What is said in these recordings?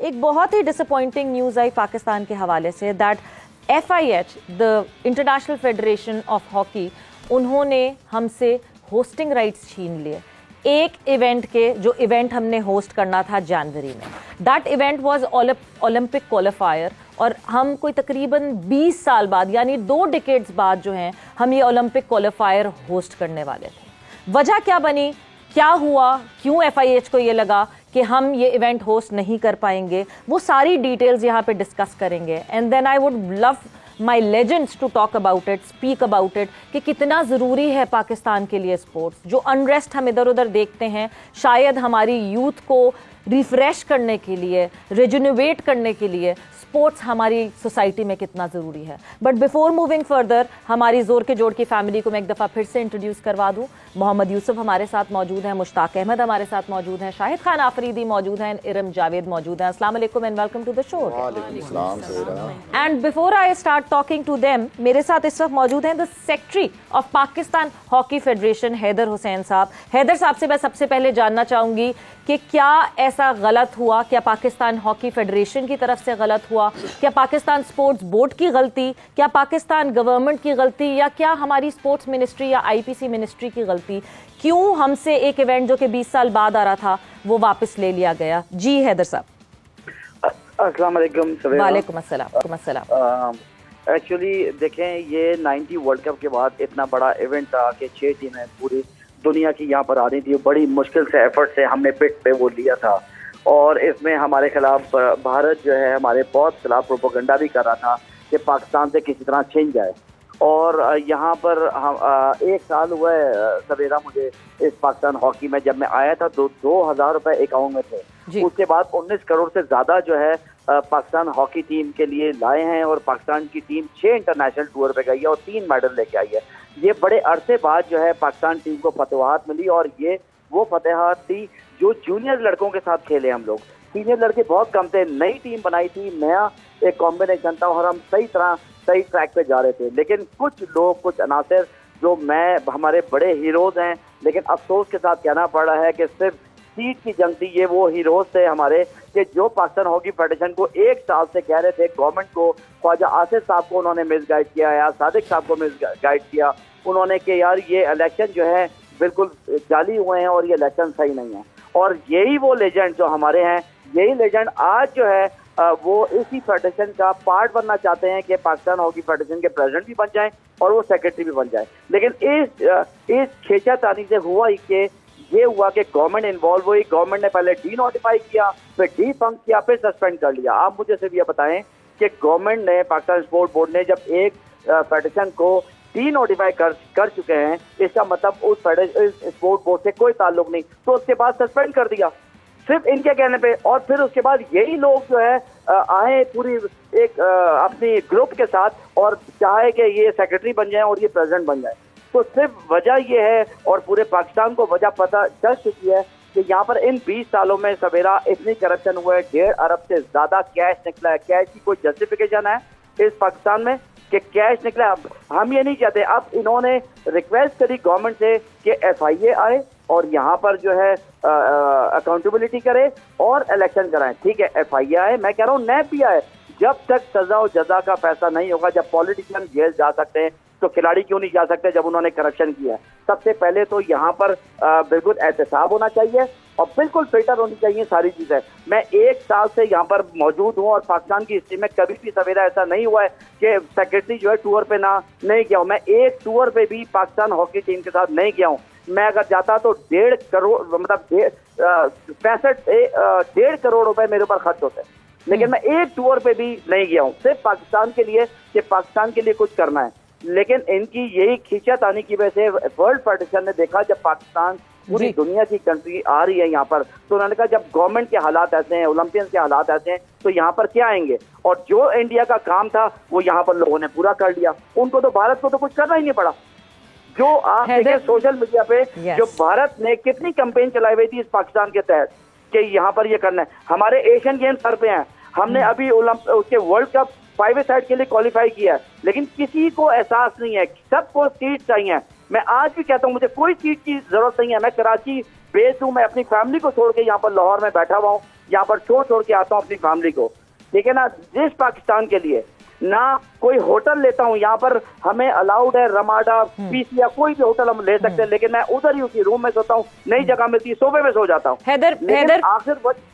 एक बहुत ही disappointing news आई पाकिस्तान के हवाले say that FIH, the international federation of hockey, उन्होंने हमसे होस्टिंग राइट्स छीन लिए एक इवेंट के, जो इवेंट हमने होस्ट करना था जनवरी में। That event was Olympic qualifier और हम कोई तकरीबन 20 साल बाद यानी 2 डिकेड्स बाद जो हैं हम ये ओलंपिक क्वालिफायर होस्ट करने वाले थे। वजह क्या बनी, क्या हुआ, क्यों FIH को ये लगा कि हम ये इवेंट होस्ट नहीं कर पाएंगे, वो सारी डिटेल्स यहाँ पे डिस्कस करेंगे। And then I would love my legends to talk about it, speak about it, कि कितना ज़रूरी है पाकिस्तान के लिए स्पोर्ट्स। जो अनरेस्ट हम इधर उधर देखते हैं, शायद हमारी यूथ को रिफ्रेश करने के लिए, रिजुनोवेट करने के लिए स्पोर्ट्स हमारी सोसाइटी में कितना ज़रूरी है। बट बिफोर मूविंग फर्दर, हमारी जोर के जोड़ की फैमिली को मैं एक दफ़ा फिर से इंट्रोड्यूस करवा दूँ। मोहम्मद यूसुफ हमारे साथ मौजूद हैं, मुश्ताक अहमद हमारे साथ मौजूद हैं, शाहिद खान आफरीदी मौजूद हैं, इरम जावेद मौजूद हैं। अस्सलाम वालेकुम and welcome to the show. And before I start talking to them, मेरे साथ इस वक्त मौजूद हैं the secretary of Pakistan hockey federation Haider Hussain साहब। हैदर साहब से मैं सबसे पहले जानना चाहूँगी कि क्या ऐसा गलत हुआ, क्या पाकिस्तान हॉकी फेडरेशन की तरफ से गलत हुआ, क्या पाकिस्तान स्पोर्ट्स बोर्ड की गलती, क्या पाकिस्तान गवर्नमेंट की गलती, या क्या हमारी स्पोर्ट्स मिनिस्ट्री या IPC मिनिस्ट्री की गलती, क्यों हमसे एक इवेंट जो कि 20 साल बाद आ रहा था वो वापस ले लिया गया? जी हैदर साहब। अस्सलाम वालेकुम। वालेकुम अस्सलाम। एक्चुअली देखें, ये 90 वर्ल्ड कप के बाद इतना बड़ा इवेंट था कि 6 टीमें पूरी दुनिया की यहाँ पर आ रही थी। बड़ी मुश्किल से एफर्ट से हमने पिट पे वो लिया था और इसमें हमारे खिलाफ भारत जो है हमारे बहुत खिलाफ प्रोपेगेंडा भी कर रहा था कि पाकिस्तान से किसी तरह छीन जाए। और यहाँ पर हम 1 साल हुआ है सवेरा मुझे इस पाकिस्तान हॉकी में, जब मैं आया था 2,000 रुपए अकाउंट में थे। उसके बाद 19 करोड़ से ज़्यादा जो है पाकिस्तान हॉकी टीम के लिए लाए हैं और पाकिस्तान की टीम 6 इंटरनेशनल टूर पे गई है और 3 मेडल लेके आई है। ये बड़े अरसे बाद जो है पाकिस्तान टीम को फतवाहत मिली और ये वो फतवाहत थी जो जूनियर लड़कों के साथ खेले हम लोग। सीनियर लड़के बहुत कम थे, नई टीम बनाई थी, नया एक कॉम्बिनेशन था और हम सही तरह सही ट्रैक पे जा रहे थे। लेकिन कुछ लोग, कुछ अनासर जो हमारे बड़े हीरोज हैं, लेकिन अफसोस के साथ कहना पड़ रहा है कि सिर्फ सीट की जंग थी। ये वो हीरोज थे हमारे कि जो पाकिस्तान हॉकी फेडरेशन को 1 साल से कह रहे थे, गवर्नमेंट को, ख्वाजा आसिफ साहब को उन्होंने मिसगाइड किया या सादिक साहब को मिसगाइड किया उन्होंने कि यार ये इलेक्शन जो है बिल्कुल जाली हुए हैं और ये इलेक्शन सही नहीं है। और यही वो लेजेंड जो हमारे हैं, यही लेजेंड आज जो है वो इसी फेडरेशन का पार्ट बनना चाहते हैं कि पाकिस्तान हॉकी फेडरेशन के प्रेसिडेंट भी बन जाएं और वो सेक्रेटरी भी बन जाए। लेकिन इस खींचातानी से हुआ ही कि ये हुआ कि गवर्नमेंट इन्वॉल्व हुई। गवर्नमेंट ने पहले डी नोटिफाई किया, फिर डिफंक्ट किया, फिर सस्पेंड कर लिया। आप मुझे सिर्फ ये बताएं कि गवर्नमेंट ने, पाकिस्तान स्पोर्ट्स बोर्ड ने जब एक फेडरेशन को डी नोटिफाई कर चुके हैं, इसका मतलब उस स्पोर्ट्स बोर्ड से कोई ताल्लुक नहीं, तो उसके बाद सस्पेंड कर दिया सिर्फ इनके कहने पे। और फिर उसके बाद यही लोग जो है आए पूरी एक अपनी ग्रुप के साथ और चाहे कि ये सेक्रेटरी बन जाए और ये प्रेसिडेंट बन जाए। तो सिर्फ वजह ये है और पूरे पाकिस्तान को वजह पता चल चुकी है कि यहाँ पर इन 20 सालों में सवेरा इतनी करप्शन हुआ है, 1.5 अरब से ज्यादा कैश निकला है। कैश की कोई जस्टिफिकेशन है इस पाकिस्तान में कि कैश निकला? हम ये नहीं चाहते। अब इन्होंने रिक्वेस्ट करी गवर्नमेंट से कि FIA आए और यहाँ पर जो है अकाउंटेबिलिटी करे और इलेक्शन कराएं। ठीक है, FIA आए, मैं कह रहा हूँ NAB भी आए। जब तक सजा और जजा का फैसला नहीं होगा, जब पॉलिटिशियन जेल जा सकते हैं तो खिलाड़ी क्यों नहीं जा सकते जब उन्होंने करप्शन किया है? सबसे पहले तो यहाँ पर बिल्कुल एहतसाब होना चाहिए और बिल्कुल फिल्टर होनी चाहिए सारी चीजें। मैं 1 साल से यहाँ पर मौजूद हूँ और पाकिस्तान की हिस्ट्री में कभी भी सवेरा ऐसा नहीं हुआ है कि सेक्रेटरी जो है टूर पे नहीं गया हूँ। मैं एक टूर पे भी पाकिस्तान हॉकी टीम के साथ नहीं गया हूँ। मैं अगर जाता तो 1.5 करोड़ मतलब 1.5 करोड़ रुपए मेरे ऊपर खर्च होते, लेकिन मैं एक टूर पे भी नहीं गया हूँ सिर्फ पाकिस्तान के लिए कि पाकिस्तान के लिए कुछ करना है। लेकिन इनकी यही खींचातानी की वजह से वर्ल्ड फेडरेशन ने देखा जब पाकिस्तान पूरी दुनिया की कंट्री आ रही है यहाँ पर, तो उन्होंने कहा जब गवर्नमेंट के हालात ऐसे हैं, ओलंपियंस के हालात ऐसे हैं, तो यहाँ पर क्या आएंगे? और जो इंडिया का काम था वो यहाँ पर लोगों ने पूरा कर लिया। उनको तो, भारत को तो कुछ करना ही नहीं पड़ा। जो आप देखें सोशल मीडिया पे जो भारत ने कितनी कैंपेन चलाई हुई थी इस पाकिस्तान के तहत कि यहाँ पर ये करना है। हमारे एशियन गेम्स सर पे हैं, हमने अभी उसके वर्ल्ड कप 5 साइड के लिए क्वालिफाई किया है, लेकिन किसी को एहसास नहीं है। सबको सीट चाहिए। मैं आज भी कहता हूँ मुझे कोई सीट की जरूरत नहीं है। मैं कराची बेस्ड हूँ, मैं अपनी फैमिली को छोड़ के यहाँ पर लाहौर में बैठा हुआ हूँ। यहाँ पर छोड़ छोड़ के आता हूँ अपनी फैमिली को, ठीक है ना। जिस पाकिस्तान के लिए ना कोई होटल लेता हूँ, यहाँ पर हमें अलाउड है रमाडा, पीस या कोई भी होटल हम ले सकते हैं, लेकिन मैं उधर ही उसी रूम में सोता हूँ, नई जगह मिलती है सोफे में सो जाता हूँ।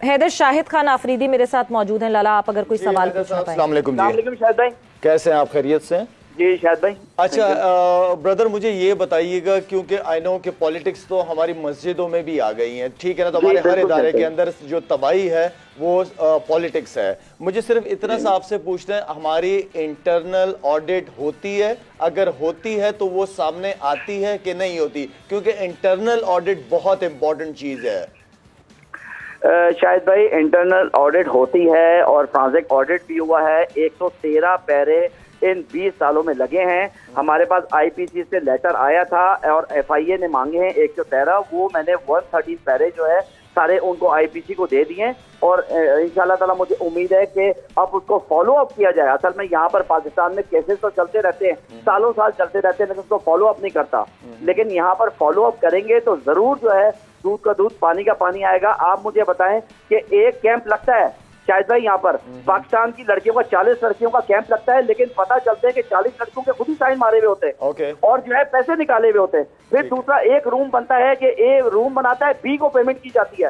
हैदर शाहिद खान आफरीदी मेरे साथ मौजूद हैं। लाला, आप अगर कोई सवाल पूछना पाए। अस्सलाम वालेकुम जी, शाहिद भाई कैसे हैं आप? खैरियत से? जी शाहिद भाई। अच्छा ब्रदर, मुझे ये बताइएगा, क्योंकि आई नो कि पॉलिटिक्स तो हमारी मस्जिदों में भी आ गई है, ठीक है ना, तो हमारे हर इदारे के अंदर जो तबाही है वो पॉलिटिक्स है। मुझे सिर्फ इतना सा आपसे पूछना है, हमारी इंटरनल ऑडिट होती है? अगर होती है तो वो सामने आती है कि नहीं होती? क्योंकि इंटरनल ऑडिट बहुत इंपॉर्टेंट चीज है। शायद भाई इंटरनल ऑडिट होती है और फॉरेंसिक ऑडिट भी हुआ है। 113 पैरे इन 20 सालों में लगे हैं। हमारे पास आईपीसी से लेटर आया था और एफआईए ने मांगे हैं 113, वो मैंने 113 पैरे जो है सारे उनको आईपीसी को दे दिए और इंशाल्लाह ताला मुझे उम्मीद है कि अब उसको फॉलो अप किया जाए। असल में यहाँ पर पाकिस्तान में केसेस तो चलते रहते हैं, सालों साल चलते रहते हैं, लेकिन उसको फॉलो अप नहीं करता। लेकिन यहाँ पर फॉलो अप करेंगे तो जरूर जो है दूध का दूध पानी का पानी आएगा। आप मुझे बताएं कि एक कैंप लगता है शायद भाई, यहाँ पर पाकिस्तान की लड़कियों का 40 लड़कियों का कैंप लगता है, लेकिन पता चलता है कि 40 लड़कियों के खुद ही साइन मारे हुए होते हैं और जो है पैसे निकाले हुए होते हैं। फिर दूसरा एक रूम बनता है कि ए रूम बनाता है, बी को पेमेंट की जाती है,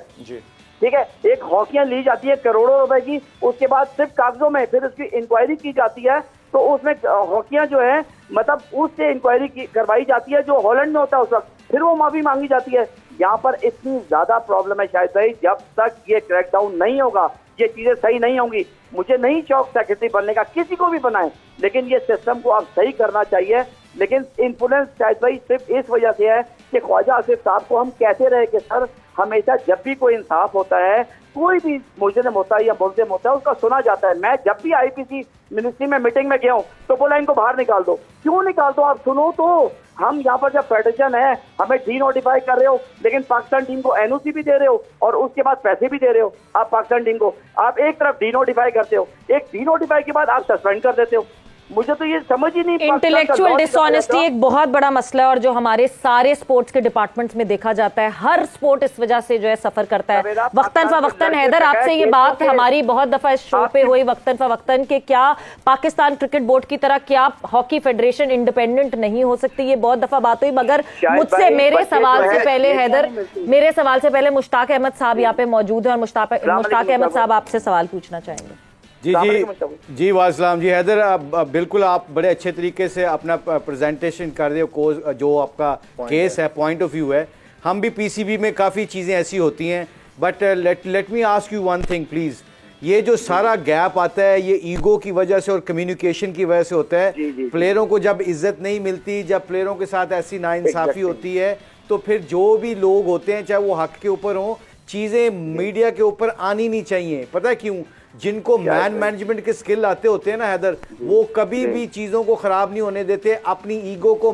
ठीक है। एक हॉकियां ली जाती है करोड़ों रुपए की, उसके बाद सिर्फ कागजों में फिर उसकी इंक्वायरी की जाती है, तो उसमें हॉकियां जो है मतलब उससे इंक्वायरी करवाई जाती है जो हॉलैंड में होता है उस वक्त, फिर वो माफी मांगी जाती है। यहाँ पर इतनी ज्यादा प्रॉब्लम है शायद भाई, जब तक ये क्रैकडाउन नहीं होगा, ये चीजें सही नहीं होंगी। मुझे नहीं शौक सेक्रेटरी बनने का, किसी को भी बनाए, लेकिन ये सिस्टम को अब सही करना चाहिए। लेकिन इन्फ्लुएंस शायद भाई सिर्फ इस वजह से है कि ख्वाजा आसिफ साहब को हम कहते रहे कि सर हमेशा जब भी कोई इंसाफ होता है, कोई भी मुजरिम होता है या मुल्जिम होता है, उसका सुना जाता है। मैं जब भी आईपीसी मिनिस्ट्री में मीटिंग में गया हूँ तो बोला इनको बाहर निकाल दो। क्यों निकाल दो? आप सुनो तो, हम यहाँ पर जब फेडरेशन है हमें डी नोटिफाई कर रहे हो, लेकिन पाकिस्तान टीम को एनओसी भी दे रहे हो और उसके बाद पैसे भी दे रहे हो। आप पाकिस्तान टीम को आप एक तरफ डी नोटिफाई करते हो, एक डी नोटिफाई के बाद आप सस्पेंड कर देते हो। मुझे तो ये समझ ही नहीं। इंटेलेक्चुअल डिसऑनेस्टी एक बहुत बड़ा मसला है और जो हमारे सारे स्पोर्ट्स के डिपार्टमेंट्स में देखा जाता है। हर स्पोर्ट इस वजह से जो है सफर करता है वक्तन फवक्तन। हैदर, आपसे ये बात हमारी बहुत दफा इस शो पे हुई वक्तन फवक्तन के क्या पाकिस्तान क्रिकेट बोर्ड की तरह क्या हॉकी फेडरेशन इंडिपेंडेंट नहीं हो सकती? ये बहुत दफा बात हुई, मगर मुझसे मेरे सवाल से पहले हैदर, मेरे सवाल से पहले मुश्ताक अहमद साहब यहाँ पे मौजूद है और मुश्ताक अहमद साहब आपसे सवाल पूछना चाहेंगे। जी वासलाम जी। हैदर, बिल्कुल आप बड़े अच्छे तरीके से अपना प्रेजेंटेशन कर रहे हो, जो आपका केस है, पॉइंट ऑफ व्यू है। हम भी पीसीबी में काफ़ी चीज़ें ऐसी होती हैं, but let me ask you one thing please. ये जो सारा गैप आता है ये ईगो की वजह से और कम्युनिकेशन की वजह से होता है। प्लेयरों को जब इज्जत नहीं मिलती, जब प्लेयरों के साथ ऐसी नाइंसाफ़ी होती है, तो फिर जो भी लोग होते हैं चाहे वो हक के ऊपर हों, चीज़ें मीडिया के ऊपर आनी नहीं चाहिए। पता है क्यों? जिनको मैनेजमेंट के स्किल आते होते हैं ना हैदर, वो कभी भी चीजों को खराब नहीं होने देते। अपनी ईगो को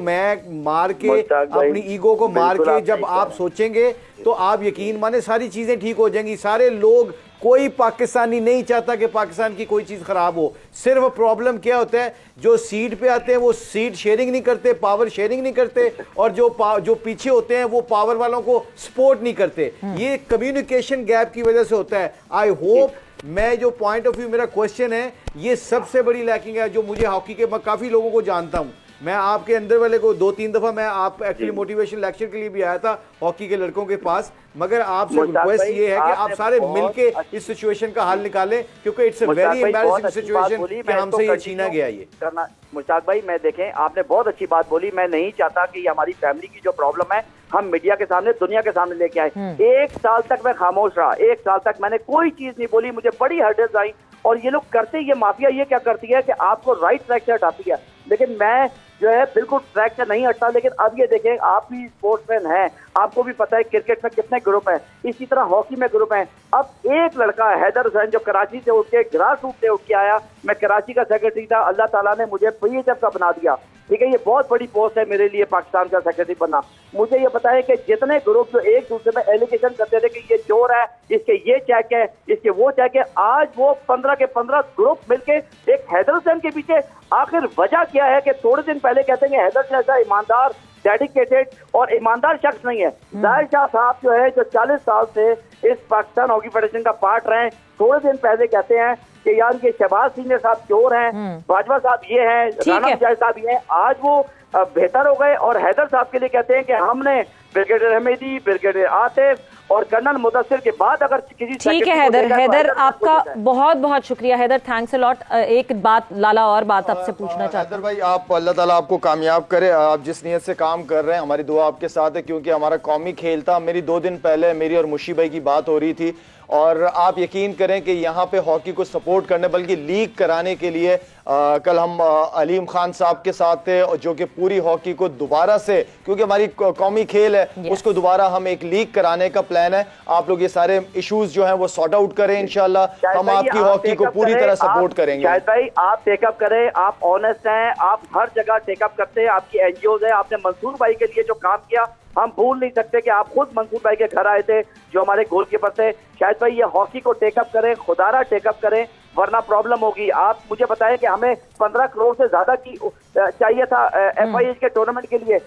मार के जब आप सोचेंगे तो आप यकीन माने सारी चीजें ठीक हो जाएंगी। सारे लोग, कोई पाकिस्तानी नहीं चाहता कि पाकिस्तान की कोई चीज खराब हो। सिर्फ प्रॉब्लम क्या होता है, जो सीट पे आते हैं वो सीट शेयरिंग नहीं करते, पावर शेयरिंग नहीं करते, और जो पीछे होते हैं वो पावर वालों को सपोर्ट नहीं करते। ये कम्युनिकेशन गैप की वजह से होता है। आई होप, मैं जो पॉइंट ऑफ व्यू, मेरा क्वेश्चन है, ये सबसे बड़ी लैकिंग है जो मुझे हॉकी के, मैं काफी लोगों को जानता हूं, मैं आपके अंदर वाले को 2-3 दफा मैं आप एक्चुअली मोटिवेशन लेक्चर के लिए भी आया था हॉकी के लड़कों के पास, मगर आपसे रिक्वेस्ट ये है कि आप सारे मिलके इस सिचुएशन का हल निकालें, क्योंकि it's a very embarrassing situation कि हमसे ये छीना गया। ये करना मुश्ताक भाई, मैं देखें आपने बहुत अच्छी बात बोली। मैं नहीं चाहता कि हमारी फैमिली की जो प्रॉब्लम है हम मीडिया के सामने, दुनिया के सामने लेके आए। 1 साल तक मैं खामोश रहा, 1 साल तक मैंने कोई चीज नहीं बोली, मुझे बड़ी हर्डल्स आई। और ये लोग करते, ये माफिया ये क्या करती है कि आपको राइट ट्रैक से हटाती है, लेकिन मैं जो है बिल्कुल ट्रैक से नहीं हटता। लेकिन अब ये देखें, आप भी स्पोर्ट्समैन हैं, आपको भी पता है क्रिकेट में कितने ग्रुप हैं, इसी तरह हॉकी में ग्रुप हैं। अब एक लड़का हैदर हुसैन जो कराची से उठ के, ग्रास रूट से उठ के आया, मैं कराची का सेक्रेटरी था, अल्लाह ताला ने मुझे पीएचएफ का बना दिया, ठीक है। ये बहुत बड़ी पोस्ट है मेरे लिए पाकिस्तान का सेक्रेटरी बनना। मुझे ये पता है कि जितने ग्रुप जो एक दूसरे में एलिगेशन करते थे कि ये चोर है, इसके ये चेक है, इसके वो चेक है, आज वो 15 के 15 ग्रुप मिलके एक हैदर हुसैन के पीछे आखिर वजह क्या है कि थोड़े दिन पहले कहते हैं कि हैदर जैसा ईमानदार, डेडिकेटेड और ईमानदार शख्स नहीं है। जाहिर शाह साहब जो है, जो 40 साल से इस पाकिस्तान हॉकी फेडरेशन का पार्ट रहे, थोड़े दिन पहले कहते हैं कि यार के शहबाज सीनियर साहब चोर हैं, बाजवा साहब ये हैं, राना मुजाहिद साहब ये हैं। आज वो बेहतर हो गए और हैदर साहब के लिए कहते हैं कि हमने ब्रिगेडियर हमीदी, ब्रिगेडियर आतिफ और कर्नल मुदस्सिर के बाद अगर किसी ठीक है हैदर आपका बहुत बहुत शुक्रिया हैदर, थैंक्स अ लॉट। एक बात लाला और बात आपसे पूछना चाहता हूं। हैदर भाई, आप अल्लाह ताला आपको कामयाब करे, आप जिस नीयत से काम कर रहे हैं हमारी दुआ आपके साथ है, क्योंकि हमारा कौमी खेल था। मेरी 2 दिन पहले मेरी और मुशी भाई की बात हो रही थी और आप यकीन करें कि यहाँ पे हॉकी को सपोर्ट करने बल्कि लीग कराने के लिए कल हम अलीम खान साहब के साथ थे, जो कि पूरी हॉकी को दोबारा से, क्योंकि हमारी कौमी खेल है उसको दोबारा हम एक लीग कराने का प्लान है। आप लोग ये सारे इश्यूज जो हैं वो सॉर्ट आउट करें, इंशाल्लाह हम आपकी हॉकी को पूरी तरह सपोर्ट करेंगे। शाहिद भाई आप टेकअप करें, आप ऑनेस्ट हैं, आप हर जगह टेकअप करते हैं, आपकी एनजीओज है, आपने मंसूर भाई के लिए जो काम किया हम भूल नहीं सकते कि आप खुद मंसूर भाई के घर आए थे जो हमारे गोलकीपर थे। शायद भाई ये हॉकी को टेकअप करें, खुदारा टेकअप करें, वरना प्रॉब्लम होगी। आप मुझे बताएं कि हमें 15 करोड़ से ज्यादा की चाहिए था FIH के टूर्नामेंट के लिए।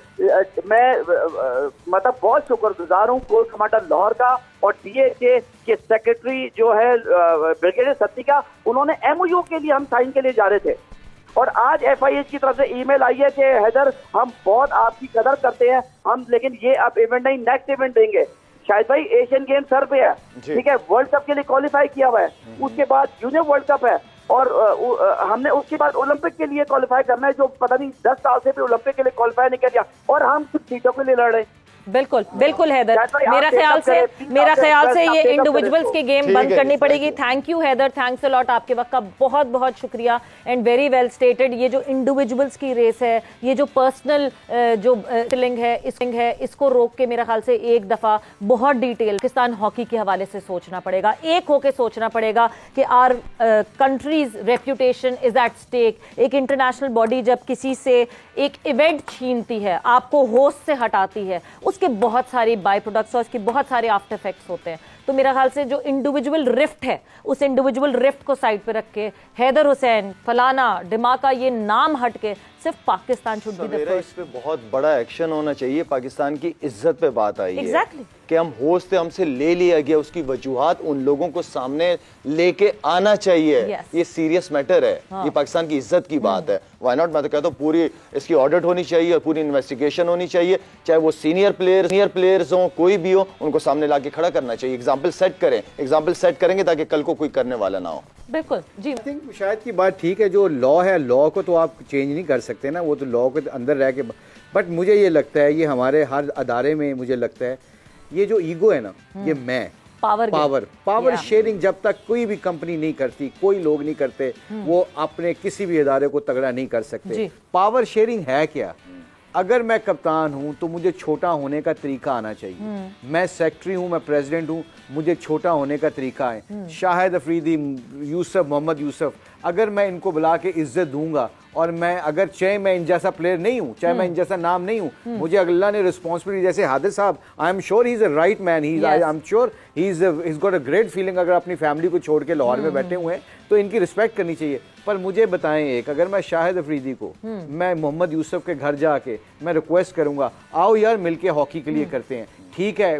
मैं मतलब बहुत शुक्रगुजार हूँ कोच कमांडर लाहौर का और DHA के सेक्रेटरी जो है ब्रिगेडियर सत्ती का, उन्होंने MOU के लिए हम साइन के लिए जा रहे थे और आज FIH की तरफ से ईमेल आई है कि हैदर हम बहुत आपकी कदर करते हैं हम, लेकिन ये अब इवेंट नहीं, नेक्स्ट इवेंट देंगे। शायद भाई एशियन गेम सर पे है, ठीक है, वर्ल्ड कप के लिए क्वालिफाई किया हुआ है, उसके बाद जूनियर वर्ल्ड कप है और हमने उसके बाद ओलंपिक के लिए क्वालिफाई करना है, जो पता नहीं 10 साल से भी ओलंपिक के लिए क्वालिफाई नहीं किया और हम कुछ सीटों के लिए लड़ रहे हैं। बिल्कुल बिल्कुल हैदर, मेरा ख्याल से ये इंडिविजुअल्स की गेम बंद करनी पड़ेगी। Thank you Haider, thanks a lot, आपके वक्त का बहुत बहुत शुक्रिया एंड वेरी वेल स्टेटेड। ये जो इंडिविजुअल्स की रेस है, ये जो पर्सनल जो लिंग है इसको रोक के मेरा ख्याल से एक दफा बहुत डिटेल पाकिस्तान हॉकी के हवाले से सोचना पड़ेगा, एक होके सोचना पड़ेगा कि our country's reputation is at stake. एक इंटरनेशनल बॉडी जब किसी से एक इवेंट छीनती है, आपको होस्ट से हटाती है, उसके बहुत सारी बाय प्रोडक्ट्स और उसके बहुत सारे आफ्टर इफेक्ट्स होते हैं। तो मेरा ख्याल से जो इंडिविजुअल रिफ्ट है, उस इंडिविजुअल रिफ्ट को साइड पे रख के हैदर हुसैन, फलाना, डिमाका ये नाम हट के सिर्फ Pakistan should be the first. इस पे बहुत बड़ा एक्शन होना चाहिए। पाकिस्तान की इज्जत पे बात आई है कि हम होस्ट थे, हमसे ले लिया गया, उसकी वजूहात उन लोगों को सामने लेके आना चाहिए। ये सीरियस मैटर है, ये पाकिस्तान की इज्जत की बात है। व्हाई नॉट, मैं तो कहता हूँ पूरी इसकी ऑडिट होनी चाहिए और पूरी इन्वेस्टिगेशन होनी चाहिए, चाहे वो सीनियर प्लेयर्स हो, कोई भी हो, उनको सामने लाके खड़ा करना चाहिए। एग्जाम्पल सेट करेंगे ताकि कल को कोई करने वाला ना हो। बिल्कुल जी, आई थिंक शायद की बात ठीक है। जो लॉ है, लॉ को तो आप चेंज नहीं कर सकते ना, वो तो लॉ के अंदर रह के। बट मुझे ये लगता है, ये हमारे हर अदारे में मुझे लगता है ये जो ईगो है ना, ये मैं पावर शेयरिंग जब तक कोई भी कंपनी नहीं करती, कोई लोग नहीं करते, वो अपने किसी भी इदारे को तगड़ा नहीं कर सकते। पावर शेयरिंग है क्या? अगर मैं कप्तान हूं तो मुझे छोटा होने का तरीका आना चाहिए। मैं सेक्रेटरी हूं, मैं प्रेसिडेंट हूं, मुझे छोटा होने का तरीका है। शाहिद अफरीदी, यूसुफ, मोहम्मद यूसुफ, अगर मैं इनको बुला के इज्जत दूंगा और मैं अगर चाहे मैं इन जैसा प्लेयर नहीं हूं, चाहे मैं इन जैसा नाम नहीं हूं, मुझे अल्लाह ने रिस्पॉन्सिबिलिटी, जैसे हादिर साहब, I am sure he is a right man, I am sure he is got a great feeling. अगर अपनी फैमिली को छोड़ के लाहौर में बैठे हुए हैं तो इनकी रिस्पेक्ट करनी चाहिए। पर मुझे बताएं एक, अगर मैं शाहिद अफरीदी को, मैं मोहम्मद यूसुफ के घर जाके मैं रिक्वेस्ट करूंगा, आओ यार मिलके हॉकी के लिए करते हैं, ठीक है,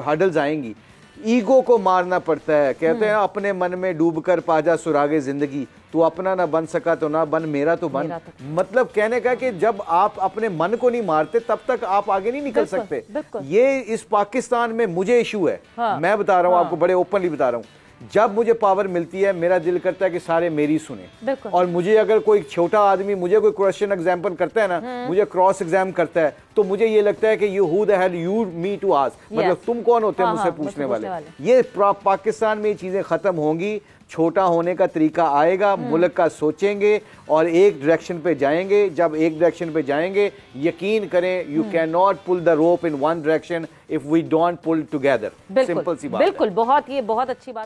हडल्स आएंगी, ईगो को मारना पड़ता है। कहते हैं अपने मन में डूबकर पाजा सुरागे जिंदगी, तू अपना ना बन सका तो ना बन, मेरा तो बन। मतलब कहने का कि जब आप अपने मन को नहीं मारते तब तक आप आगे नहीं निकल सकते। ये इस पाकिस्तान में मुझे इशू है। मैं बता रहा हूँ आपको, बड़े ओपनली बता रहा हूँ, जब मुझे पावर मिलती है मेरा दिल करता है कि सारे मेरी सुने। और मुझे अगर कोई छोटा आदमी मुझे कोई क्वेश्चन एग्जाम्पल करता है ना, मुझे क्रॉस एग्जाम करता है, तो मुझे ये लगता है कि you who the hell you me to ask, मतलब तुम कौन होते हैं मुझसे पूछने वाले। ये पाकिस्तान में ये चीजें खत्म होंगी, छोटा होने का तरीका आएगा, मुल्क का सोचेंगे और एक डायरेक्शन पे जाएंगे। जब एक डायरेक्शन पे जाएंगे, यकीन करें, you can not pull the rope in one direction if we don't pull together. Simple सी बात। बिल्कुल, बहुत अच्छी बात।